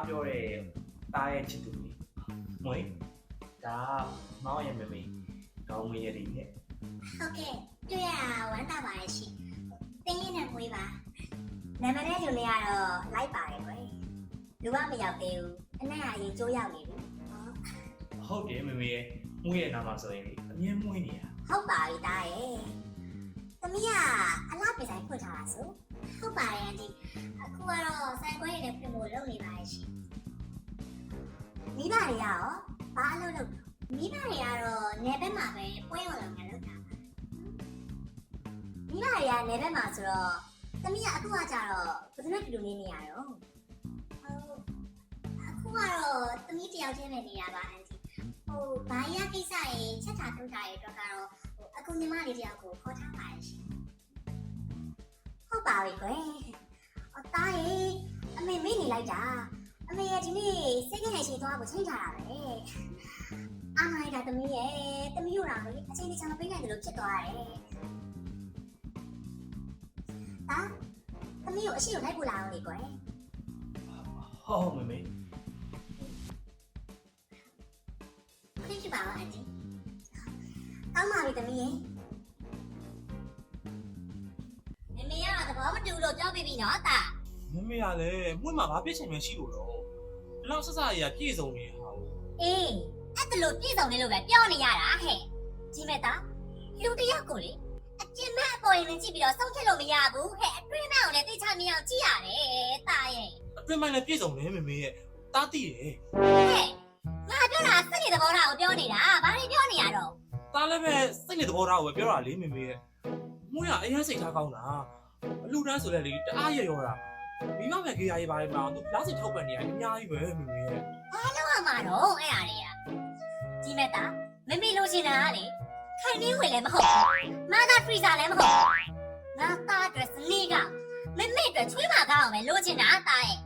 ပြောတဲ့တားရဲ့ချစ်သူလေးမွေဒါမောင်ရဲ့မမေကောင်းမွေးရည်နဲ့ ဟုတ်ကဲ့တွေ့ရဝမ်းသာပါရဲ့ရှင်တင်းရင်နဲ့မွေးပါနာမည်နဲ့လူလေးကတော့လိုက်ပါတယ်ကွယ်လူကမရောက်သေးဘူးအနက်အရင်ကျိုးရောက်နေပြီ ဟုတ်တယ်မမေရဲ့မွေးရဲ့နာမဆိုရင်လေအမြဲမွေးနေတာ ဟုတ်ပါပြီတားရဲ့သမီးကအလားပြေဆိုင်ဖွင့်ထားတာဆိုဟုတ်ပါရဲ့အန်တီအခုကတော့ဆိုင်ခွဲရည်နဲ့ပြင်ဖို့လုပ်နေပါရဲ့ရှင်မိဘတွေရောဘာအလုပ်လုပ်မိဘတွေကတော့နေဘက်မှာပဲပွဲဝင်လုပ်နေလုပ်တာပါမိဘတွေကနေဘက်မှာဆိုတော့သမီးကအခုကကြတော့ဘယ်သူနဲ့တူတူနေနေရတော့ဟုတ်အခုကတော့သမီးတယောက်ချင်းပဲနေရပါအန်တီဘာရကိစ္စရေးချက်တာထုတ်တာရေးအတွက်ကတော့အခုညီမလေးတယောက်ကိုခေါ်ထားပါရဲ့ရှင်ဟုတ်ပါပြီကွယ်အသားရေအမေမေ့နေလိုက်တာအမေရဲ့ဒီနေ့စိတ်ကနေရှိသွားဖို့ချိန်ထားတာပဲအာမိုင်ကသမီးရဲ့သမီးတို့ကလေအချိန်တခြားမပေးနိုင်တယ်လို့ဖြစ်သွားတယ်ဒါသမီးကိုအရှိကိုလိုက်ပို့လာအောင်လေကွယ် ဟုတ်မမေ ခွင့်ပြုပါဦးအန်တီကောင်းပါပြီသမီးရဲ့မမေကတော့သဘောမတူလို့ပြောပြပြီနော်တာ မမေကလည်းမွေးမှာဘာပြစ်ချင်မှရှိလို့တော့ဒီလောက်ဆက်စားရပြည့်စုံနေတာဟာ အေးအဲ့ဒါလို့ပြည်စုံနေလို့ပဲပြောနေရတာဟဲ့ဒီမဲ့တာလူတယောက်ကိုလေအကျဉ်းမဲ့အပေါ်ရင်ကြည့်ပြီးတော့ဆုံးဖြတ်လို့မရဘူးဟဲ့အတွင်းမဲ့ကိုလည်းသိချမြင်အောင်ကြည့်ရတယ်တာရဲ့ အတွင်းပိုင်းလည်းပြည့်စုံတယ်မမေရဲ့တားတည်တယ် ဟဲ့ငါပြောတာစိတ်နေသဘောထားကိုပြောနေတာဘာတွေပြောနေရတော့ တားလည်းပဲစိတ်နဲ့သဘောထားကိုပဲပြောတာလေမမေရဲ့မွေးကအရင်စိတ်ထားကောင်းတာအလူတန်းဆိုလည်းလေတအားရရောတာမိမမဲ့ခေးရရေးပါတယ်မအောင်သူဖလားစီထောက်ပံ့နေရအများကြီးပဲမမေရဲ့ ဘာလို့အမှားတော့အဲ့အားတွေကဒီမဲ့တာမမေလို့ချင်တာကလေခိုင်နေဝင်လည်းမဟုတ်ဘူးမာသာဖရီဇာလည်းမဟုတ်ဘူးငါသားအတွက်စနေကမမေအတွက်ချွေးမကောင်းအောင်ပဲလိုချင်တာတာရဲ့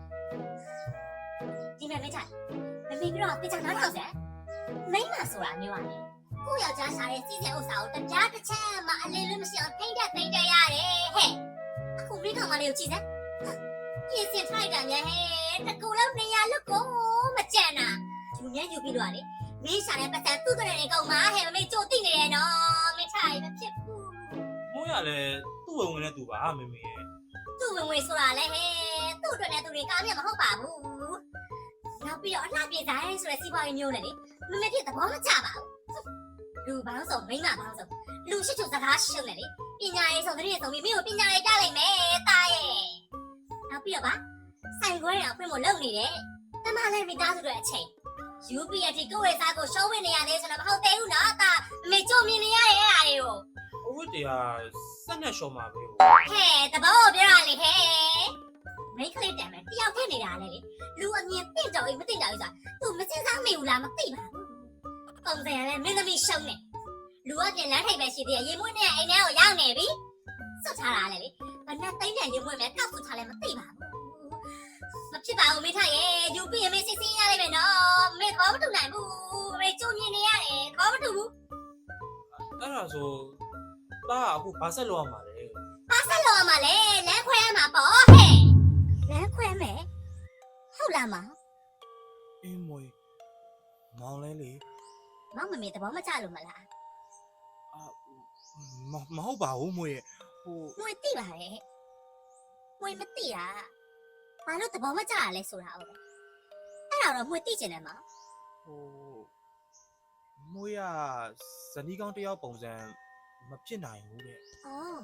ဒီမဲ့မထိုင်မမေပြီးတော့တေချာနားထောင်စမ်းမိမဆိုတာမျိုးပါလေကိုယောက်ျားရှာတဲ့စီစဉ်ဥစ္စာကိုတပြားတစ်ချက်မှအလေးလို့မရှိအောင်ထိမ့်တက်ရတယ်ဟဲ့အခုမိကောင်မလေးကိုကြည့်စမ်းပြင်ဆင်ထိုက်တာများဟဲ့တကူလုံးနေရလို့ကိုမကြံတာယူမြယူပြီးတော့လေမင်းရှာတဲ့ပတ်စံသူ့တဲ့နေကောင်မဟဲ့မမေကြိုတိနေတယ်နော်မထိုင်မဖြစ်ဘူး မွေးကလည်းသူ့ဝင်ဝင်နဲ့သူပါမမေရဲ့ သူ့ဝင်ဝင်ဆိုတာလေဟဲ့သူ့အတွက်နဲ့သူတွေကားမြတ်မဟုတ်ပါဘူးနောက်ပြီးတော့အလှပြေးတိုင်းဆိုတဲ့စီးပွားရေးမျိုးနဲ့လေမမေဖြစ်သဘောမကျပါဘူးလူပေါင်းစုံမိန်းမပေါင်းစုံလူရှိချုံစကားရှုံးတယ်လေပညာရေးဆုံးတဲ့ဆုံးပြီးမင်းကိုပညာရေးပြလိုက်မယ်တာရဲ့နောက်ပြီးတော့ဗာဆိုင်ခွဲရအဖွင့်ဖို့လုပ်နေတယ်တမလည်းမိသားစုတွေအချိန် UPT ကိုယ်ဝေစားကိုရှုံးဝင်နေရတယ်ဆိုတော့မဟုတ်သေးဘူးနော်တာအမေကြုံမြင်နေရတဲ့အားတွေကို အဝတ်တရားစက်နဲ့ရှော်မှာပဲ ဟဲ့တဘောကိုပြောရလေဟဲ့မိခလေးတံမယ်တယောက်ထည့်နေတာလေလူအမြင်တင့်တော်ကြီးမတင့်တော်ကြီးဆိုတာသူမစင်စားမိဘူးလားမသိပါဘူးပုံစံလည်းမင်းသမီးရှုံးနေလူကပြင်လမ်းထိုင်ပဲရှိသေးတယ်ရေမွေးနဲ့အိမ်ထဲကိုရောက်နေပြီစွတ်ထားတာလေဘယ်နဲ့သိမ့်တယ်ရေမွေးမယ်ကောက်စွတ်ထားလည်းမသိပါဘူးမဖြစ်ပါဘူးမိထားရဲ့ယူပြီးမေးစစ်စင်းရလိမ့်မယ်နော်မေခေါ်မတူနိုင်ဘူးမေကြုံမြင်နေရတယ်ခေါ်မတူဘူး အဲ့ဒါဆိုတားအခုဘာဆက်လုပ်ရမှာလဲ ဘာဆက်လို့ရမှာလဲလမ်းခွဲရမှာပေါ့ဟဲ့လမ်းခွဲမယ်ဟုတ်လားမ အင်းမွေမောင်လဲလေ မောင်မမေသဘောမကျလို့မလား မဟုတ်ပါဘူးမွေရဲ့ဟို မွေသိပါရဲ့မွေမသိတာဘာလို့သဘောမကျရလဲဆိုတာဟုတ်ပဲအဲ့ဒါတော့မွေသိချင်တယ်မ ဟိုမွေကဇနီးကောင်းတယောက်ပုံစံမဖြစ်နိုင်ဘူးတဲ့ အော်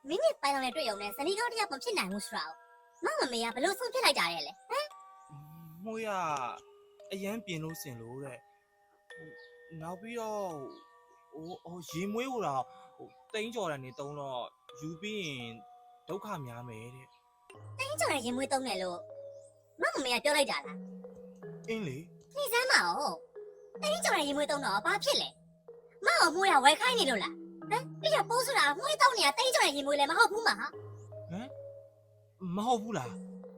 မင်းနဲ့ပိုင်တော်နဲ့တွေ့ရုံနဲ့ဇနီးကောင်းတစ်ယောက်မဖြစ်နိုင်ဘူးဆိုတာမောင်မမေကဘလို့ဆုံးဖြတ်လိုက်ကြရဲလဲဟမ် မွေကအရန်ပြင်လို့စင်လို့တဲ့ဟိုနောက်ပြီးတော့ဟိုရေမွေးဟိုတော့ဟိုတိန်းကြော်တယ်နေတုံးတော့ယူပြီးရင်ဒုက္ခများမယ်တဲ့ တင်းကြော်တဲ့ရင်မွေးသုံးတယ်လို့မောင်မမေကပြောလိုက်တာလား အင်းလေ နေစမ်းမအောင်တင်းကြော်တဲ့ရင်မွေးသုံးတော့ဘာဖြစ်လဲမောင်မွေးကဝယ်ခိုင်းနေလို့လားဟမ်ပြီးတော့ပိုးဆိုတာမွေးသုံးနေတာတင်းကြော်တဲ့ရင်မွေးလည်းမဟုတ်ဘူးမှာဟာ မဟုတ်ဘူးလား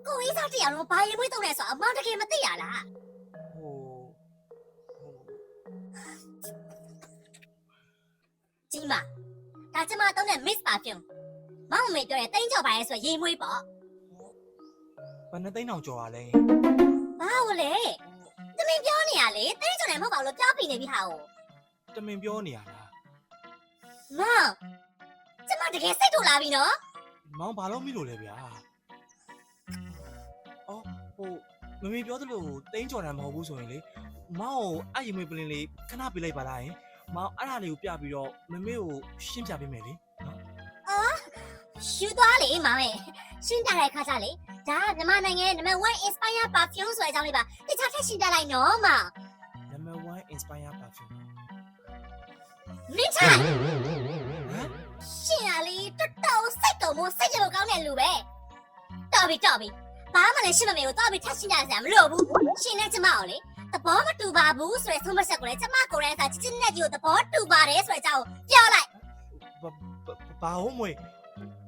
ကိုကြီးစားတရားတော့ဘာရင်မွေးသုံးလဲဆိုအမောင်တကယ်မသိရလား ဟို ကြီးမဒါကျမသုံးတဲ့ Miss Perfume မောင်မေပြောတဲ့တင်းကြော်ပါရဲဆိုရင်မွေးပေါ့ ဘယ်နှစ်သိန်းအောင်ကြော်ရလဲ ကိုလေသမင်ပြောနေရလေတိတ်ကျော်နေမဟုတ်ပါဘူးလို့ပြောပြနေပြီဟာကို တမင်ပြောနေရတာ မောင်ကျမတကယ်စိတ်တူလာပြီနော် မောင်ဘာလို့မိလို့လဲဗျာအော်ဟိုမမေပြောသလိုတိန်းကြော်တာမဟုတ်ဘူးဆိုရင်လေမောင်ကိုအဲ့ရေမွေးပလင်းလေးခဏပေးလိုက်ပါလားယင်မောင်အဲ့ဒါလေးကိုပြပြီးတော့မမေကိုရှင်းပြပေးမယ်လေနော် ရှူသွားလေမောင်ရဲ့ရှင်းပြတဲ့ခါကျလေဒါကမြန်မာနိုင်ငံရဲ့ number 1 inspire perfume ဆိုတဲ့အကြောင်းလေးပါတခြားထပ်ရှင်းပြလိုက်နော်မောင် number 1 inspire perfume မင်းချာရှင်းရလေတော်တော်စိတ်တုံမို့စိတ်ကြလို့ကောင်းတဲ့လူပဲတော်ပြီဘာမှလည်းရှင်းမမေကိုတော်ပြီထပ်ရှင်းပြစရာမလိုဘူးရှင်းနေကျမကိုလေသဘောမတူပါဘူးဆိုတဲ့ဆုံးမချက်ကိုလည်းကျမကိုယ်တိုင်ကချစ်ချစ်နဲ့ကြီးကိုသဘောတူပါတယ်ဆိုတဲ့အကြောင်းကိုပြောလိုက် ဘာဟုတ်မွေ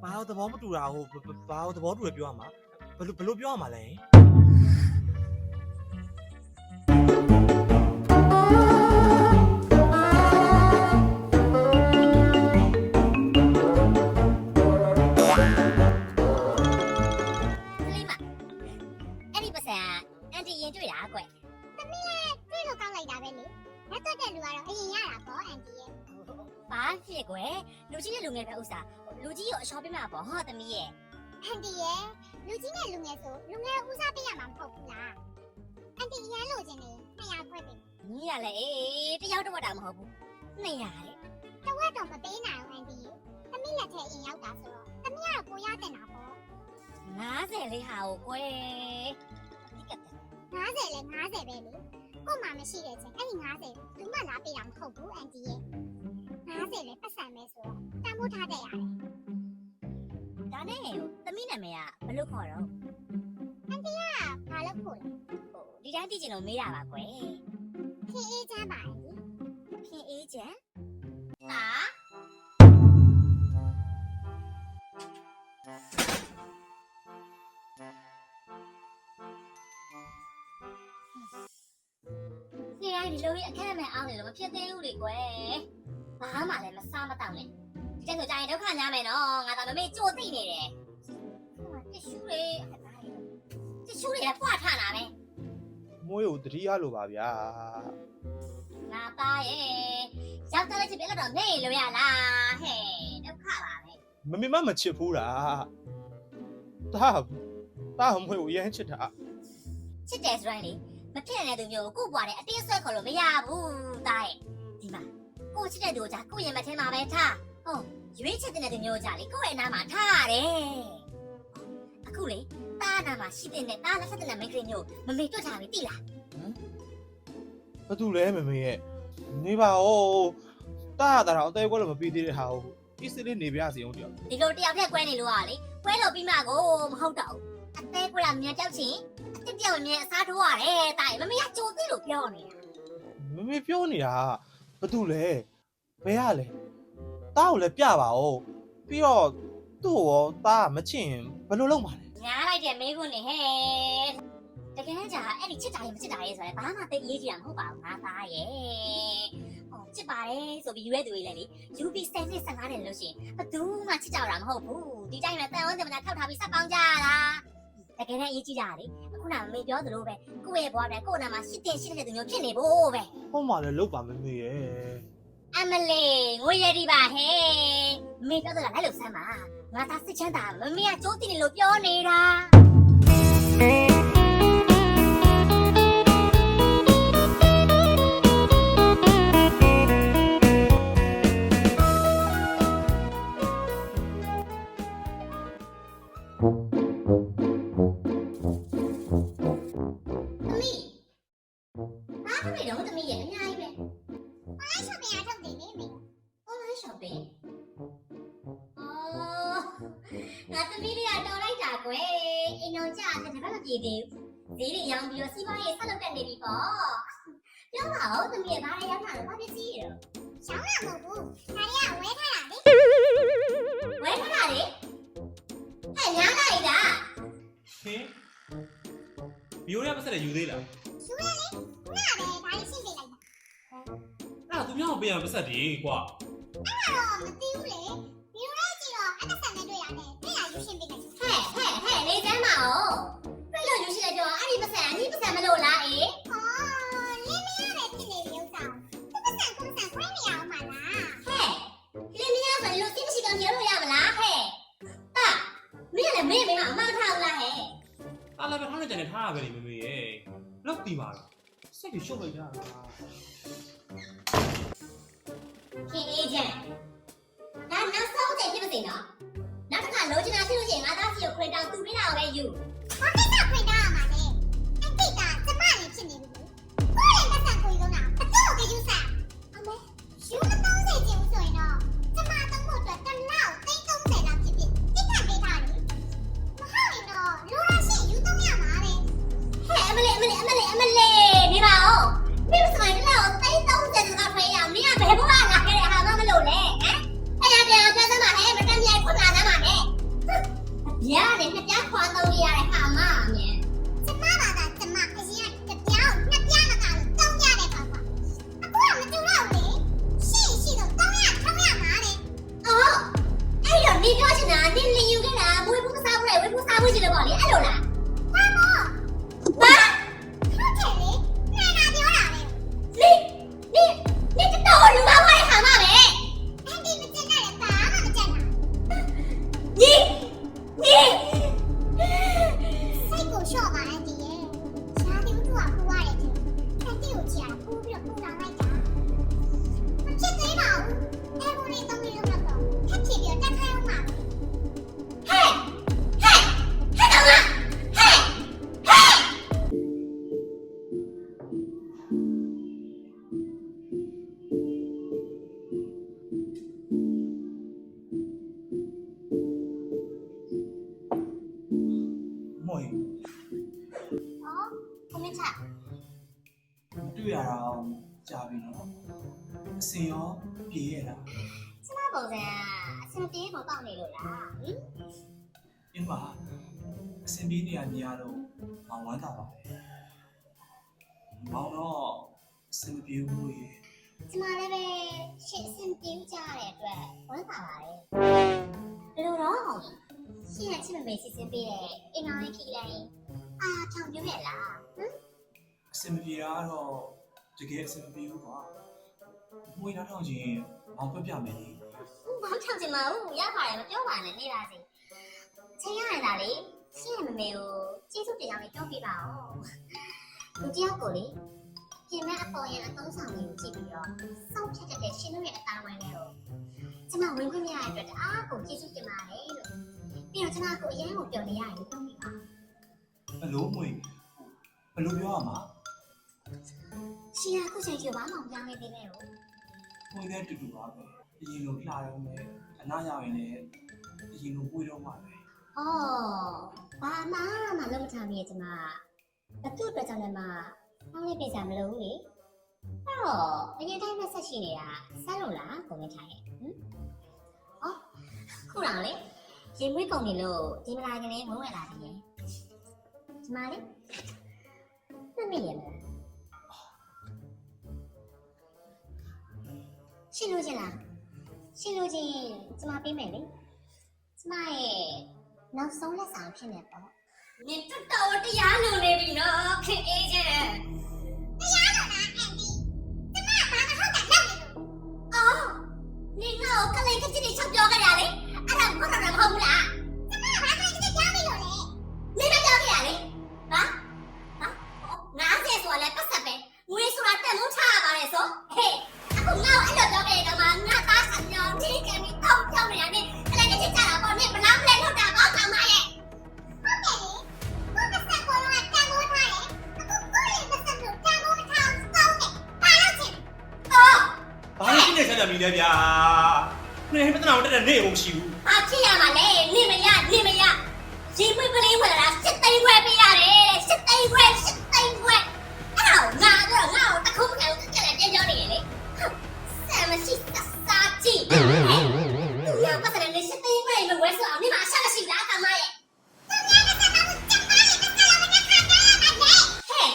ဘာသဘောမတူတာဟိုဘာသဘောတူလဲပြောရမှာဘယ်လိုပြောရမှာလဲအဲ့ဒီပတ်စံအန်တီရင်တွေ့တာကွသမီးလည်းတွေ့လို့ကောင်းလိုက်တာပဲလေလက်သွက်တဲ့လူကတော့အရင်ရတာပေါ့အန်တီရဲ့ဘာဖြစ်ကွယ်လူကြီးနဲ့လူငယ်ပဲဥစ္စာလူကြီးရောအရှော်ပေးမှာပေါ့ဟောသမီးရဲ့အန်တီရဲ့လူကြီးနဲ့လူငယ်ဆိုလူငယ်ဦးစားပေးရမှာမဟုတ်ဘူးလားအန်တီရန်လို့ချင်းနေ200ခွဲပေးညီရလေတယောက်တော့တာမဟုတ်ဘူး200လေတဝက်တော့မပေးနိုင်ဘူးအန်တီရဲ့သမီးလက်ထဲအင်ရောက်တာဆိုတော့သမီးကတော့ကိုရတဲ့တာပေါ့50လေးဟာကိုကွယ်50လဲ50ပဲလေကို့မှာမရှိတဲ့ချင်းအဲ့ဒီ50လူမလာပေးတာမဟုတ်ဘူးအန်တီရဲ့50လဲပတ်စံမဲဆိုတော့တန်ဖိုးထားတဲ့ရတယ်ဒါနဲ့သမီးနာမည်ကဘယ်လိုခေါ်တော့အန်တီကဘာလို့ခေါ်လဲဒီတိုင်းသိချင်လို့မေးတာပါကွယ်ခင်အေးချမ်းပါလေခင်အေးချမ်းဟာဒီလိုကြီးအခက်မဲ့အောင်နေလို့မဖြစ်သေးဘူးလေကွယ်ဘာမှလည်းမစားမတောင်းနဲ့ဒီတဲ့ဆိုကြရင်ဒုက္ခများမယ်နော်ငါတော့မမေ့ကြိုသိနေတယ်တစ်ရှူးတွေပွားထားတာပဲ မွေကိုတတိယလိုပါဗျာ ငါသားရဲ့ရောက်တဲ့ချစ်ပြလို့တော့နေလို့ရလားဟဲ့ဒုက္ခပါပဲ မမေမချစ်ဘူးလားတာမွေကိုအရင်ချစ်တာ ချစ်တယ်ဆိုရင်လေမဖြစ်နေတဲ့သူမျိုးကိုပွားတဲ့အတင်းဆွဲခေါ်လို့မရဘူးသားရဲ့ဒီမှာကိုချစ်တဲ့သူကကိုရင်မထဲမှာပဲထားဟုတ်ရွေးချစ်တဲ့သူမျိုးကြလေကိုယ့်ရဲ့နားမှာထားရတယ်အခုလေတားနာမှာရှိတဲ့နဲ့တားလက်ဆက်တဲ့မိန်းကလေးမျိုးမမေတွေ့ထားပြီတိလား ဘာတူလဲမမေရဲ့နေပါဦးတာတော့အသေးကွက်လို့မပြီးသေးတဲ့ဟာကိုအစ်စစ်လေးနေပြစီအောင်တရား ဒီလိုတယောက်တည်းကွဲနေလို့ကလေကွဲလို့ပြီးမှကိုမဟုတ်တော့ဘူးအသေးကွဲတာမြန်ကြောက်ချင်းအတစ်ပြောင်မြန်အစားထိုးရတယ်တားရဲ့မမေကကြိုသိလို့ပြောနေတာ မမေပြောနေတာဘာတူလဲဘယ်ရလဲတာကိုလည်းပြပါဦးပြီးတော့သူ့ရောတာမချင်ဘယ်လိုလုပ်မှာလဲ ညားလိုက်တဲ့မေးခွန်းနေဟဲ့တကယ်ကြာအဲ့ဒီချစ်တာရင်မချစ်တာရဲ့ဆိုရင်ဘာမှသိရေးကြည့်ရမဟုတ်ပါဘူးငါသားရဲ့ဟောချစ်ပါတယ်ဆိုပြီးရွေးသူတွေလည်းလေ UP 10နဲ့15နဲ့လို့ရှိရင်ဘသူမှချစ်ကြတာမဟုတ်ဘူးဒီတိုင်းပဲတန်အောင်တင်မနာထောက်ထားပြီးစက်ပေါင်းကြတာတကယ်နဲ့အရေးကြီးကြတာလေအခုနကမေပြောသလိုပဲကိုယ့်ရဲ့ဘဝပဲကိုယ့်နာမှာရှစ်တဲ့သူမျိုးဖြစ်နေဖို့ပဲ ဟုတ်မှလည်းလုပ်ပါမမေရဲ့ အမလေးငွေရည်ပါဟဲ့မေပြောသလားလိုက်လို့ဆမ်းပါငါသားစစ်ချမ်းသာမမေကကြိုးတင်နေလို့ပြောနေတာ သမီးတော့သမီးရဲ့အများကြီးပဲ online shopping အထုတ်တယ်လေမေ online shopping ငါသမီးလေးကတော်လိုက်တာကွယ်အိမ်အောင်ကြတဲ့တစ်ခါမပြေသေးဘူးဈေးတွေရောင်းပြီးတော့စီးပွားရေးဆက်လုပ်နေပြီပေါ့ပြောပါဦးသမီးရဲ့ဘာတွေရောင်းတာလဲဘာပစ္စည်းရောရောင်းတာမဟုတ်ဘူးဒါတွေကဝဲထားတာလေဝဲထားတာလေဟဲ့ညားလိုက်တာ ဟင်ဘီယိုရပတ်ဆက်ယူသေးလား ယူရလေခုနကပဲဒါလေးရှင်းပေးလိုက်တာ အဲ့ဒါသူများမပေးရပတ်ဆက်ဒီကွာ တော့မသိဘူးလေဒီလိုကြည့်တော့အသက်ဆန်နဲ့တွေ့ရတယ်တွေ့ရယူရှင်းပေးလိုက်ဟဲ့လေးစမ်းပါဦးတွေ့လို့ယူရှင်းလိုက်တော့အဲ့ဒီပတ်စံအနည်းပတ်စံမလို့လား တီမှာစိတ်တွေရှုပ်လိုက်ကြတာ ခင်အေဂျင့်ဒါနောက်ဆုံးချိန်ဖြစ်မစိနော်နောက်တစ်ခါလိုချင်တာရှိလို့ရှိရင်ငါသားစီကိုခွင်တောင်သူပေးတာကိုပဲယူဘာကိစ္စခွင်တောင်ရမှာလဲအဲ့ဒီကကျမလေးဖြစ်နေပြီကိုယ့်ရဲ့လက်ဆက်ကိုယူတော့ဘသူ့ကိုယူစားအမေယူမတော့စေချင်ဘူးဆိုရင်တော့ကျမတော့ဖို့အတွက်တစ်လောက်330လောက်ဖြစ်ဖြစ်တိကျပေးထားတယ်မဟုတ်ရင်တော့လိုရရှိယူတော့ရမှာလေဟဲ့အမလေးနေပါဦးမင်းဆိုရင်တော့330လောက်ထွေးရအောင်မင်းကဘယ်ဘဝလာခဲ့တဲ့ဟာမှမလို့လဲဟမ်အဲ့ဒါပြန်စမ်းပါဟဲ့မတမ်းမြိုင်ခွန်လာစမ်းပါနဲ့ဗျာလေနှစ်ပြားခွာသုံးရတဲ့ဟာမှအမြင်ကျမပါတာကျမအရင်ကတစ်ပြားကိုနှစ်ပြားမကလို့သုံးရတဲ့ပါပါအခုကမတူတော့ဘူးလေရှိတော့300ထောင်းရမှာလေအော်အဲ့တော့နေပြောချင်တာနင်းလင်ယူခဲ့တာမွေးဘူးမစားဘူးလေဝေးဘူးစားဘူးချင်တယ်ပေါ့လေအဲ့လိုလားဘာမို့ဘာဟုတ်တယ်လေနာပြောတာလေနေတော့လူမဝိုင်းဟာမှာပဲအဲ့ဒီမကျင်တဲ့ပါမမကျင်တာညီစိတ်ကိုလျှော့ပါအန်တီရဲ့ရှားတယ်သူကပူရတယ်ခင်ခက်တီကိုကြည့်ရပူပြီးတော့ပူလာလိုက်တာမဖြစ်သေးပါဘူးအဲ့ကိုနေတော့နေလို့တော့ခက်ဖြစ်ပြီးတက်ခိုင်းအောင်ပါဟဲ့တော့ဟဲ့မွေ အော်ခမင်းချ တွေ့ရတာကြာပြီနော်အစင်ရောပြေးရတာ ကျမပုံစံအစင်ပြေးမပေါက်နေလို့လားဟင် အင်းမအစင်ပြေးနေရမြင်ရတော့မောင်ဝမ်းသာပါပဲမောင်တော့အစင်ပြေးဘူးရေ ကျမလည်းပဲရှစ်အစင်ပြေးကြတဲ့အတွက်ဝမ်းသာပါတယ်ဘယ်လိုတော့ရှင်းရချစ်မမေစီစဉ်ပေးတဲ့အင်အောင်ခီလိုက်ထောင်ပြမဲ့လားဟမ် အစင်ပြေတာကတော့တကယ်အစင်ပြေဘူးကွာမွေးထားတော့ချင်းမောင်ပြမယ်လေ ဘာထောင်ချင်မဟုတ်ရပါတယ်မပြောပါနဲ့နေပါစေချိန်ရရင်ဒါလေရှင်းရမမေကိုကျေးဇူးတင်ကြောင်းလေးပြောပြပါဦးလူတယောက်ကိုလေပြင်မဲ့အပေါ်ရအသုံးဆောင်လေးကိုကြည့်ပြီးတော့စောင့်ဖြတ်တဲ့ရှင်တို့ရဲ့အသားဝိုင်းလေးကိုကျမဝင်ခွင့်မရတဲ့အတွက်အားကိုကျေးဇူးတင်ပါတယ်လို့ပြီးတော့ကျမကိုအရင်ကပြောနေရတယ်လို့ပြောပြပါ ဘလို့မွေဘလို့ပြောရမှာ ရှင်ကခုချိန်ကျဘာမှမပြောင်းနေသေးနဲ့လို့ မွေလည်းတူတူပါပဲအရင်လိုလှရုံနဲ့အနာရရင်လည်းအရင်လိုပွေးတော့မှာပဲ ဩဘာမှမလုပ်မထားမိရဲ့ကျမဘသူ့အတွက်ကြောင့်လည်းမအောင်လေးပြင်စရာမလိုဘူးလေအဲ့တော့အရင်တိုင်းပဲဆက်ရှိနေတာဆက်လို့လားကိုမင်းထိုင်ရဲ့ဟမ်ဩခုတော့လေရင်မွေးကုန်နေလို့ဒီမလာကလေးဝန်းဝဲလာတယ်ကျမလေးမမေ့ရမလားရှင်းလို့ချင်းလားရှင်းလို့ချင်းကျမပေးမယ်လေကျမရဲ့နောက်ဆုံးလက်ဆောင်ဖြစ်နေပေါ့နင်တော်တော်တရားလို့နေပြီနော်ခင်အေးချင်းတရားလို့လားအန်တီကျမဘာမှဟုတ်တာလုပ်နေလို့အော်နင်တော့ကလေးကချင်းနေချက်ပြောကြရလေအဲ့ဒါဘာလို့မဟုတ်ဘူးလားကျမဘာမှမပြောမိလို့လေနင်မပြောပြရလေဟာ90ဆိုလည်းပတ်ဆက်ပဲငွေဆိုတာတက်လုံးချရပါတယ်ဆိုဟေးအခုငါ့ကိုအဲ့လိုပြောခဲ့တဲ့ကမှငါသားဆံပြောင်းထိကပြီးတောက်ပြောင်းနေရတယ်ကလေးကချင်းကြတာပေါ့နင်ဘလားမလဲထုတ်တာပေါ့ကောင်မရဲ့ဟုတ်တယ်လေကိုကစက်ကိုတော့တန်ဖိုးထားတယ်အခုကိုရဲ့မစက်လို့တန်ဖိုးထားအောင်စောင်းတယ်ဘာလို့ချင်းအော် ဘာလို့ရှင်းနေဆက်တယ်မီလဲဗျာနေမတနာတက်တဲ့နေအောင်ရှိဘူး ဟာဖြစ်ရမှာလေနေမရရေမွေးကလေးဝင်လာ7သိန်းခွဲပေးရတယ်7သိန်းခွဲအဲ့တော့ငါတော့တခုမခံဘူးကြက်လည်းပြောနေရလေဆမ်မရှိစားကြည့်သူကပတ်စံနဲ့7သိန်းခွဲလို့ဝယ်ဆိုအောင်ဒီမှာအဆက်မရှိလားကမရဲ့သူများကစားတော့ချက်ပါလေပတ်စံလည်းမခါကြရပါနဲ့ဟဲ့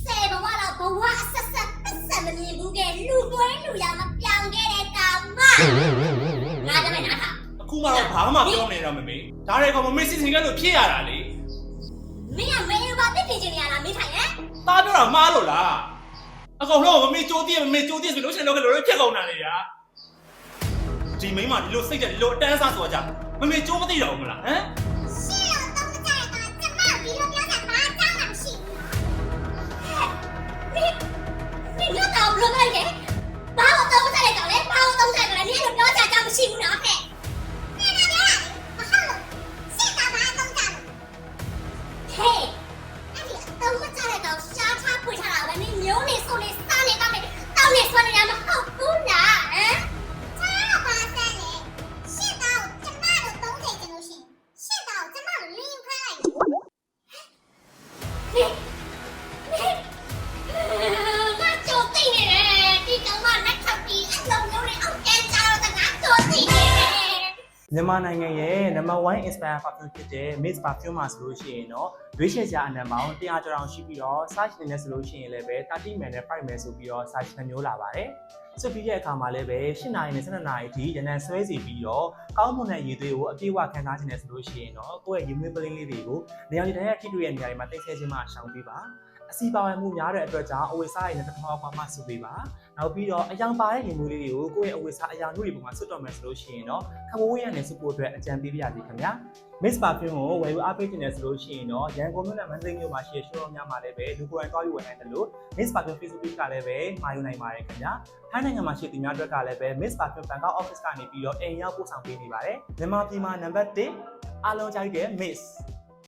ဆယ်ဘဝတော့ဘဝအဆက်ပတ်စံမမြင်ဘူးကလူသွဲလူရမပြောင်းခဲ့တဲ့ကောင်မငါလည်းမနာတာ အခုမှတော့ဘာမှပြောနေတော့မမေဒါတွေကမမေစစ်စင်ကလို့ဖြစ်ရတာလေ မင်းကမင်းဘာဖြစ်နေကြရလားမင်းထိုင်ဟမ် သားပြောတာမှားလို့လားအကောင်တော့မမေကြိုးတည့်ဆိုလို့ရှင်တော့ကလို့ဖြတ်ကုန်တာလေဗျာဒီမိန်းမဒီလိုစိတ်တက်ဒီလိုအတန်းစားဆိုကြမမေကြိုးမသိတော့ဘူးမလားဟမ် ရှင်းတော့တော့မကြရတာကျမဒီလိုပြောတာဘာကြောင့်မှမရှိဘူး ဘလို့လိုက်တယ်ဘာလို့တော့ဆက်လိုက်တော့လဲဘာလို့တော့ဆက်ကြလဲနင်တို့ပြောကြကြမရှိဘူးနော်ဟဲ့နင်ကပြောတာမဟုတ်လို့စစ်တာဘာတော့ကြလို့ဟဲ့အဲ့ဒီတော့မကြတဲ့တော့ရှားချဖွေထားတာပဲနင်မျိုးနေဆိုနေစားနေတော့နေတောင်းနေဆွနေရမဟုတ်ဘူးလားဟမ်ချာပါစဲလေရှစ်တော့ကျမတို့သုံးချိန်ကျလို့ရှိရင်ရှစ်တော့ကျမတို့လင်းဖမ်းလိုက်ဟဲ့ငါကြိုသိနေတယ်ဒီကောင်မလက်ထောက်ပြီးအလုံးလုံးနဲ့အောက်ကျန်းကြတော့ငါကြိုသိနေတယ် မြန်မာနိုင်ငံရဲ့နံပါတ်1 inspire perfume ဖြစ်တဲ့ Miss Perfume မှာဆိုလို့ရှိရင်တော့ရွေးချယ်စရာအနံပေါင်း100ကျော်အောင်ရှိပြီးတော့ size နဲ့ဆိုလို့ရှိရင်လည်းပဲ30 ml နဲ့5 ml ဆိုပြီးတော့ size နှမျိုးလာပါတယ်။ဆိုပြီးတဲ့အခါမှာလည်းပဲ8နာရီနဲ့12နာရီအထိရန်တန်ဆွဲစီပြီးတော့ကောင်းမွန်တဲ့ရည်သွေးကိုအပြည့်အဝခံစားခြင်းနဲ့ဆိုလို့ရှိရင်တော့ကိုယ့်ရဲ့ရည်မွေးပလင်းလေးတွေကိုနေရာတိုင်းရဲ့ထိတွေ့ရဲ့နေရာတွေမှာတိတ်ဆဲခြင်းမှရှောင်ပေးပါအစီပါဝင်မှုများတဲ့အတွက်ကြောင့်အဝိစားရည်နဲ့တစ်ခါမှမှစုပေးပါနောက်ပြီးတော့အယောင်ပါတဲ့ရည်မွေးလေးတွေကိုကိုယ့်ရဲ့အဝိစားအယောင်တို့တွေပုံမှာဆွတ်တော်မယ်ဆိုလို့ရှိရင်တော့ခမိုးရံနဲ့စုဖို့အတွက်အကြံပေးပါရစေခင်ဗျာ Miss Perfume ကိုဝယ်ယူအားပေးခြင်းနဲ့ဆိုလို့ရှိရင်တော့ရန်ကုန်မြို့နဲ့မန္တလေးမြို့မှာရှိတဲ့ showroom များမှာလည်းပဲလူကိုယ်တိုင်တွားယူဝယ်နိုင်တယ်လို့ Miss Perfume Facebook page ကလည်းပဲမှာယူနိုင်ပါတယ်ခင်ဗျာထိုင်းနိုင်ငံမှာရှိတဲ့များအတွက်ကလည်းပဲ Miss Perfume Bangkok office ကနေပြီးတော့အိမ်ရောက်ပို့ဆောင်ပေးနေပါတယ်မြန်မာပြည်မှာနံပါတ်1အားလုံးကြိုက်တဲ့ Miss